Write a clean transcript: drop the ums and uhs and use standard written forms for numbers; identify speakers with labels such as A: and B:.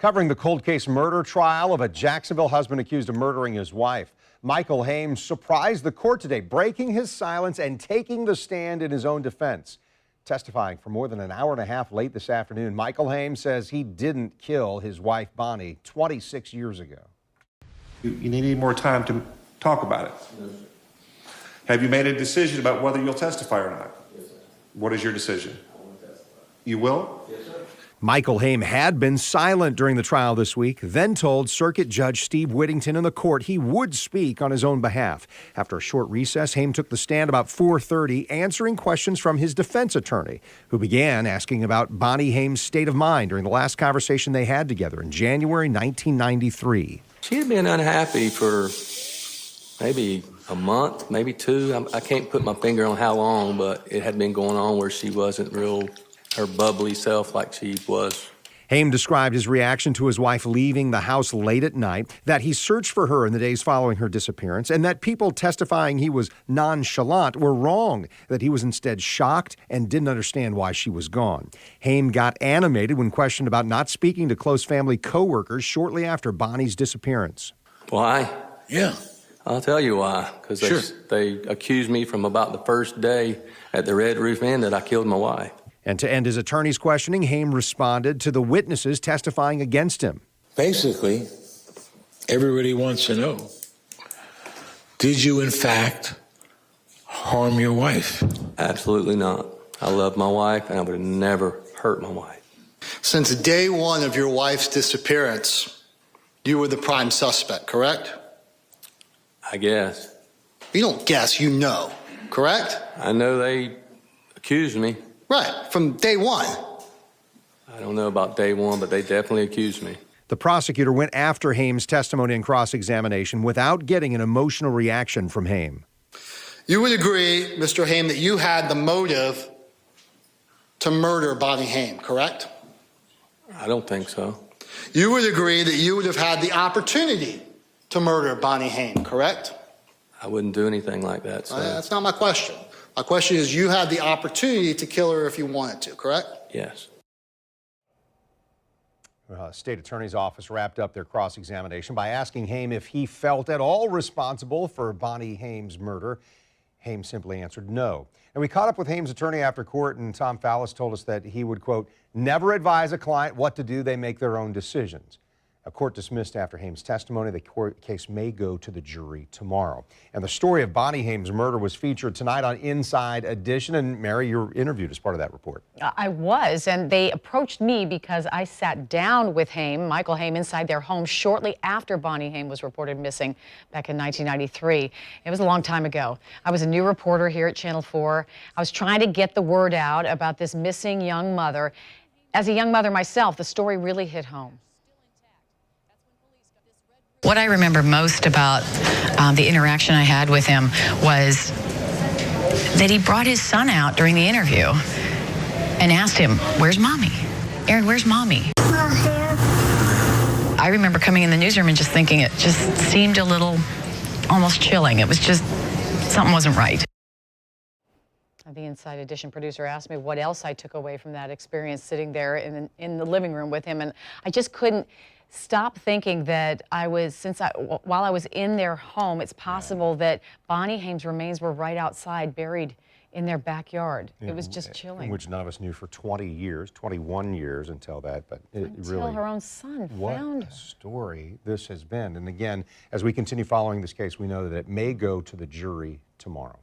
A: Covering the cold case murder trial of a Jacksonville husband accused of murdering his wife. Michael Haim surprised the court today, breaking his silence and taking the stand in his own defense. Testifying for more than an hour and a half late this afternoon, Michael Haim says he didn't kill his wife, Bonnie, 26 years ago.
B: You need more time to talk about it.
C: Yes, sir.
B: Have you made a decision about whether you'll testify or not?
C: Yes, sir.
B: What is your decision?
C: I want to testify.
B: You will?
C: Yes, sir.
A: Michael Haim had been silent during the trial this week, then told Circuit Judge Steve Whittington in the court he would speak on his own behalf. After a short recess, Haim took the stand about 4:30, answering questions from his defense attorney, who began asking about Bonnie Haim's state of mind during the last conversation they had together in January 1993.
D: She had been unhappy for maybe a month, maybe two. I can't put my finger on how long, but it had been going on where she wasn't real her bubbly self like she was.
A: Haim described his reaction to his wife leaving the house late at night, that he searched for her in the days following her disappearance, and that people testifying he was nonchalant were wrong, that he was instead shocked and didn't understand why she was gone. Haim got animated when questioned about not speaking to close family coworkers shortly after Bonnie's disappearance.
D: Why?
E: Yeah.
D: I'll tell you why. Because
E: Sure.
D: they accused me from about the first day at the Red Roof Inn that I killed my wife.
A: And to end his attorney's questioning, Haim responded to the witnesses testifying against him.
E: Basically, everybody wants to know, did you in fact harm your wife?
D: Absolutely not. I love my wife, and I would have never hurt my wife.
F: Since day one of your wife's disappearance, you were the prime suspect, correct?
D: I guess.
F: You don't guess, you know, correct?
D: I know they accused me.
F: Right, from day one.
D: I don't know about day one, but they definitely accused me.
A: The prosecutor went after Haim's testimony and cross-examination without getting an emotional reaction from Haim.
F: You would agree, Mr. Haim, that you had the motive to murder Bonnie Haim, correct?
D: I don't think so.
F: You would agree that you would have had the opportunity to murder Bonnie Haim, correct?
D: I wouldn't do anything like that, so
F: That's not my question. My question is, you had the opportunity to kill her if you wanted to, correct?
D: yes.
A: State Attorney's Office wrapped up their cross-examination by asking Haim if he felt at all responsible for Bonnie Haim's murder. Haim simply answered no. And we caught up with Haim's attorney after court, and Tom Fallis told us that he would, quote, never advise a client what to do. They make their own decisions. A court dismissed after Haim's testimony. The court case may go to the jury tomorrow. And the story of Bonnie Haim's murder was featured tonight on Inside Edition. And Mary, you're interviewed as part of that report.
G: I was, and they approached me because I sat down with Haim, Michael Haim, inside their home shortly after Bonnie Haim was reported missing back in 1993. It was a long time ago. I was a new reporter here at Channel 4. I was trying to get the word out about this missing young mother. As a young mother myself, the story really hit home.
H: What I remember most about the interaction I had with him was that he brought his son out during the interview and asked him, "Where's Mommy? Aaron, where's Mommy?" I remember coming in the newsroom and just thinking it just seemed a little almost chilling. It was just, something wasn't right.
G: The Inside Edition producer asked me what else I took away from that experience sitting there in the living room with him, and I just couldn't stop thinking that while I was in their home, it's possible that Bonnie Haim's remains were right outside, buried in their backyard. It was just chilling.
A: Which none of us knew for 20 years, 21 years until that, but
G: Until her own son found her.
A: What a story this has been. And again, as we continue following this case, we know that it may go to the jury tomorrow.